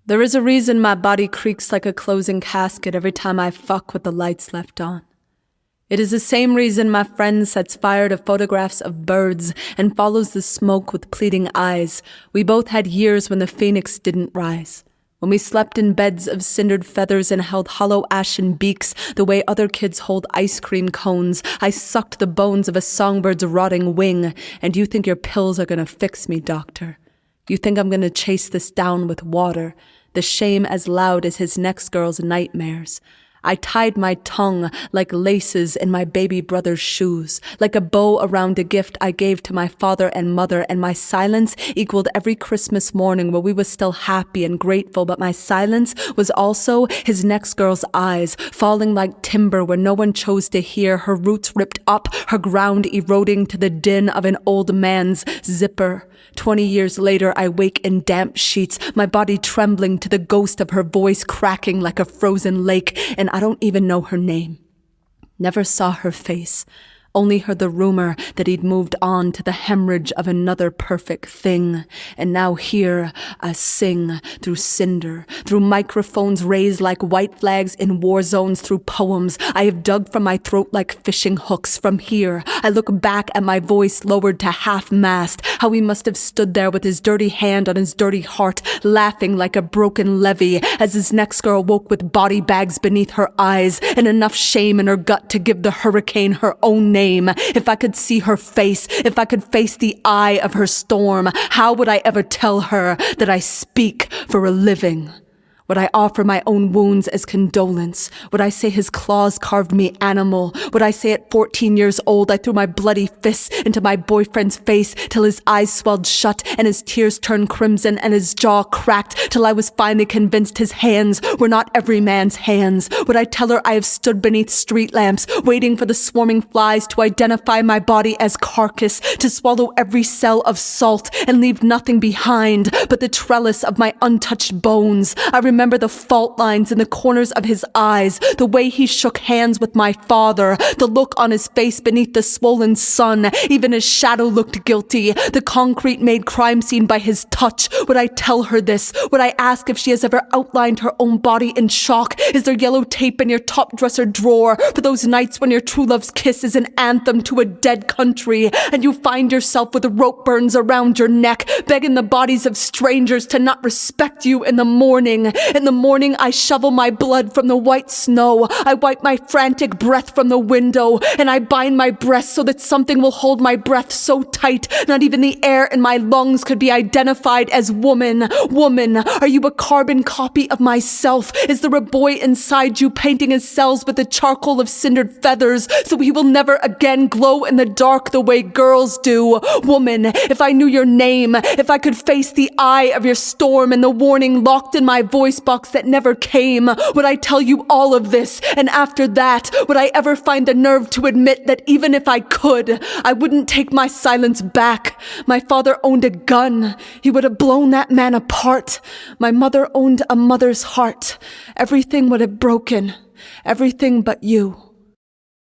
There is a reason my body creaks like a closing casket every time I fuck with the lights left on. It is the same reason my friend sets fire to photographs of birds and follows the smoke with pleading eyes. We both had years when the phoenix didn't rise. When we slept in beds of cindered feathers and held hollow ashen beaks the way other kids hold ice cream cones. I sucked the bones of a songbird's rotting wing, and you think your pills are gonna fix me, doctor. You think I'm gonna chase this down with water, the shame as loud as his next girl's nightmares. I tied my tongue like laces in my baby brother's shoes, like a bow around a gift I gave to my father and mother, and my silence equaled every Christmas morning where we were still happy and grateful, but my silence was also his next girl's eyes, falling like timber where no one chose to hear, her roots ripped up, her ground eroding to the din of an old man's zipper. 20 years later, I wake in damp sheets, my body trembling to the ghost of her voice cracking like a frozen lake, and I don't even know her name. Never saw her face. Only heard the rumor that he'd moved on to the hemorrhage of another perfect thing. And now here I sing through cinder, through microphones raised like white flags in war zones, through poems I have dug from my throat like fishing hooks. From here I look back at my voice lowered to half-mast, how he must have stood there with his dirty hand on his dirty heart, laughing like a broken levee as his next girl woke with body bags beneath her eyes and enough shame in her gut to give the hurricane her own name. If I could see her face, if I could face the eye of her storm, how would I ever tell her that I speak for a living? Would I offer my own wounds as condolence? Would I say his claws carved me animal? Would I say at 14 years old I threw my bloody fists into my boyfriend's face till his eyes swelled shut and his tears turned crimson and his jaw cracked till I was finally convinced his hands were not every man's hands? Would I tell her I have stood beneath street lamps waiting for the swarming flies to identify my body as carcass, to swallow every cell of salt and leave nothing behind but the trellis of my untouched bones? I remember the fault lines in the corners of his eyes, the way he shook hands with my father, the look on his face beneath the swollen sun. Even his shadow looked guilty, the concrete made crime scene by his touch. Would I tell her this? Would I ask if she has ever outlined her own body in chalk? Is there yellow tape in your top dresser drawer for those nights when your true love's kiss is an anthem to a dead country and you find yourself with rope burns around your neck, begging the bodies of strangers to not respect you in the morning? In the morning, I shovel my blood from the white snow. I wipe my frantic breath from the window, and I bind my breast so that something will hold my breath so tight, not even the air in my lungs could be identified as woman. Woman, are you a carbon copy of myself? Is there a boy inside you painting his cells with the charcoal of cindered feathers so he will never again glow in the dark the way girls do? Woman, if I knew your name, if I could face the eye of your storm and the warning locked in my voice box that never came, would I tell you all of this? And after that, would I ever find the nerve to admit that even if I could, I wouldn't take my silence back? My father owned a gun. He would have blown that man apart. My mother owned a mother's heart. Everything would have broken. Everything but you.